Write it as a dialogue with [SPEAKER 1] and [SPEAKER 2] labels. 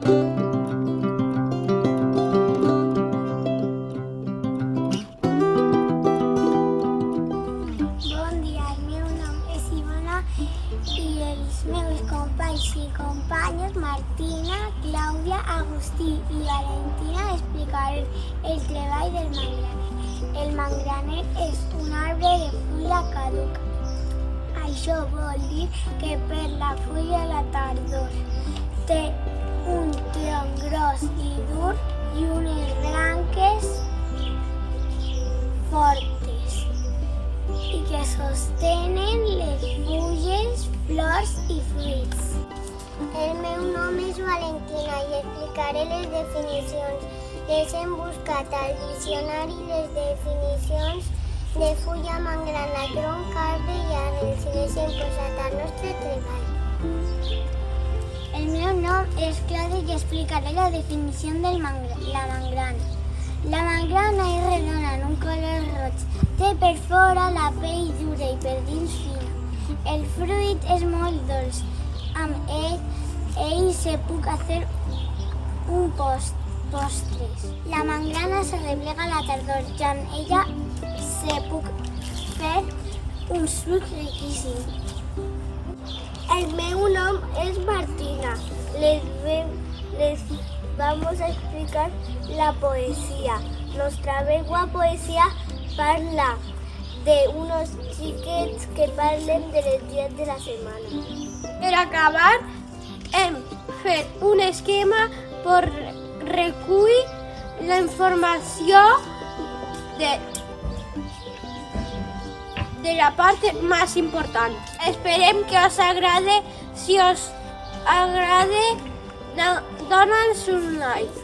[SPEAKER 1] Bon dia, el meu nom és Ivana i els meus companys i companyes Martina, Clàudia, Agustí i Valentina explicaran el treball del mangraner. El mangraner és un arbre de fulla caduca. Això vol dir que per la fulla a la tardor té un tronc gros i dur i unes branques fortes i que sostenen les fulles, flors i fruits. El meu nom és Valentina i explicaré les definicions. Les hem buscat al diccionari les definicions de fulla, mangrana, tronc, arbre i arrels i les hem posat al nostre treball. El meu nom és Clàudia i explicaré la definició de la mangrana. La mangrana és redona en un color roig. Té per fora la pell dura i per dins fina. El fruit és molt dolç. Amb ell se puc fer un postres. La mangrana se replega a la tardor i amb ella se puc fer un suc riquíssim. El meu nom és Martina. Les vamos a explicar la poesía. Nuestra begua poesía parla de unos xiquets que parlen de les dies de la setmana.
[SPEAKER 2] Per acabar, hem fet un esquema per recollir la informació de la part més important. Esperem que us agrade. Si us agrada, dona'ns un like.